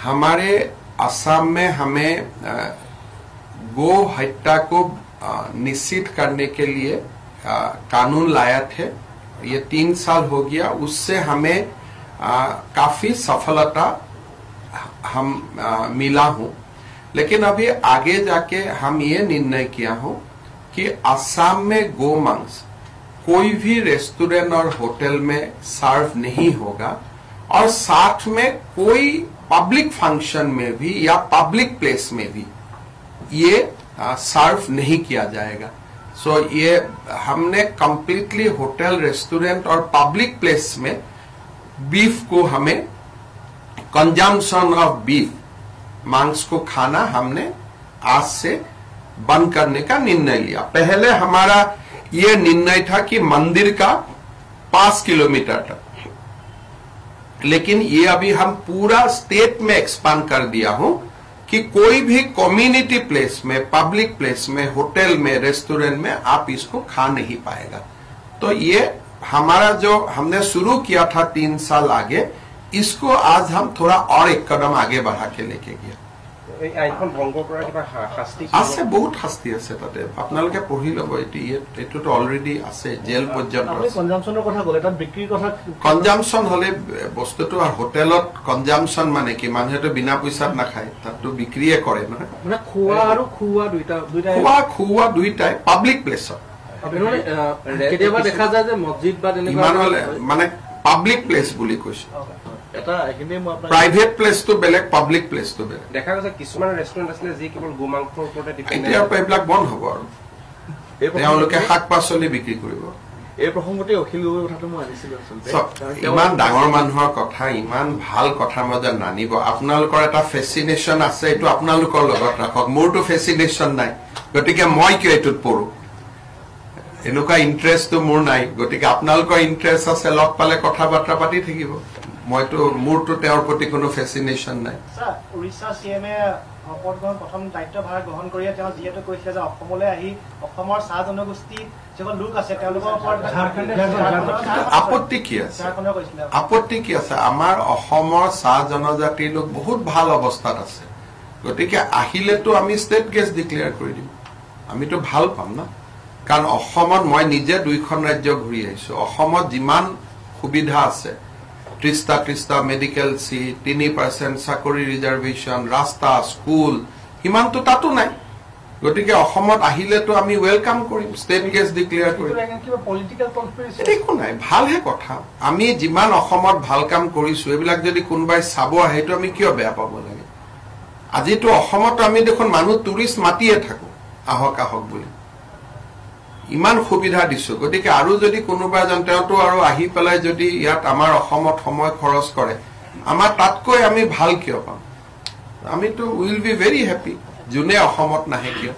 हमारे असम में हमें गो हत्या को निश्चित करने के लिए कानून लाया थे। ये 3 साल हो गया, उससे हमें काफी सफलता मिला हूँ। लेकिन अभी आगे जाके हम ये निर्णय किया हूँ कि असम में गो मांस कोई भी रेस्टोरेंट और होटल में सर्व नहीं होगा और साथ में कोई पब्लिक फंक्शन में भी या पब्लिक प्लेस में भी ये सर्व नहीं किया जाएगा। सो ये हमने कंप्लीटली होटल, रेस्टोरेंट और पब्लिक प्लेस में बीफ को हमें कंजम्पशन ऑफ बीफ, मांस को खाना हमने आज से बंद करने का निर्णय लिया। पहले हमारा ये निर्णय था कि मंदिर का 5 किलोमीटर तक, लेकिन ये अभी हम पूरा स्टेट में एक्सपांड कर दिया हूं कि कोई भी कम्युनिटी प्लेस में, पब्लिक प्लेस में, होटल में, रेस्टोरेंट में आप इसको खा नहीं पाएगा। तो ये हमारा जो हमने शुरू किया था 3 साल आगे, इसको आज हम थोड़ा और एक कदम आगे बढ़ा के लेके गया। আছে বহুত শাস্তি আছে তাতে, আপোনালোকে পঢ়ি ল'ব। এইটোতো অলৰেডি আছে, জেল পৰ্যন্ত। কনজাম্পশন হলে বস্তুটো হোটেলত কনজাম্পশন মানে কি, মানুহেতো বিনা পইচাত নাখায়, তাতো বিক্ৰিয়ে কৰে নহয়। খোৱা দুইটাই পাব্লিক প্লেছত কেতিয়াবা দেখা যায় যে মছজিদ বা মানে পাব্লিক প্লেস বুলি কৈছো। প্ৰাইভেট প্লেসটো বেলেগ, পাব্লিক প্লেসটো বেলেগ। দেখা গৈছে কিছুমান ৰেষ্টুৰেণ্ট আছে যি কেৱল গোমাংসৰ ওপৰতে ডিপেণ্ড। এতিয়াৰ পৰা এইবিলাক বন্ধ হ'ব আৰু তেওঁলোকে শাক-পাচলি বিক্ৰী কৰিব। এই প্ৰসংগতে অখিল গগৈ কথাটো মই আনিছিলো আচলতে। ইমান ডাঙৰ মানুহৰ কথা, ইমান ভাল কথা মই যে নানিব। আপোনালোকৰ এটা ফেচিনেশ্যন আছে, এইটো আপোনালোকৰ লগত ৰাখক। মোৰতো ফেচিনেশ্যন নাই, গতিকে মই কিয় এইটোত পৰো? এনেকুৱা ইণ্টাৰেষ্টটো মোৰ নাই। গতিকে আপোনালোকৰ ইণ্টাৰেষ্ট আছে, লগ পালে কথা বাৰ্তা পাতি থাকিব। মোৰতো তেওঁৰ প্ৰতি কোনো ফেচিনেশ্যন নাই। উৰিষ্যা চিএমে প্ৰথম দায়িত্বভাৰ গ্ৰহণ কৰি তেওঁ যিহেতু কৈছিলে যে অসমলৈ আহি অসমৰ চাহ জনগোষ্ঠী যিসকল লোক আছে তেওঁলোকৰ ওপৰত আপত্তি কি আছে? আপত্তি কি আছে? আমাৰ অসমৰ চাহ জনজাতিৰ লোক বহুত ভাল অৱস্থাত আছে। গতিকে আহিলেতো আমি ষ্টেট গেষ্ট ডিক্লেয়াৰ কৰি দিম। আমিতো ভাল পাম না, কাৰণ অসমত মই নিজে 2খন ৰাজ্য ঘূৰি আহিছো। অসমত যিমান সুবিধা আছে, 30টা মেডিকেল সিট, 3% চাকৰি ৰিজাৰ্ভেশ্যন, ৰাস্তা, স্কুল, সিমানটো তাতো নাই। গতিকে অসমত আহিলেতো আমি ওয়েলকাম কৰিম, ষ্টেট গেষ্ট ডিক্লেয়াৰ কৰিম। একো নাই, ভালহে কথা। আমি যিমান অসমত ভাল কাম কৰিছো, এইবিলাক যদি কোনোবাই চাব আহে, সেইটো আমি কিয় বেয়া পাব লাগে? আজিতো অসমত আমি দেখোন মানুহ টুৰিষ্ট মাতিয়ে থাকো, আহক আহক বুলি। ইমান সুবিধা দিছো। গতিকে আৰু যদি কোনোবা এজন তেওঁতো আৰু আহি পেলাই যদি ইয়াত আমাৰ অসমত সময় খৰচ কৰে, আমাৰ তাতকৈ আমি ভাল কিয় পাম? আমিতো উইল বি ভেৰি হেপী যোনে অসমত নাহে কিয়।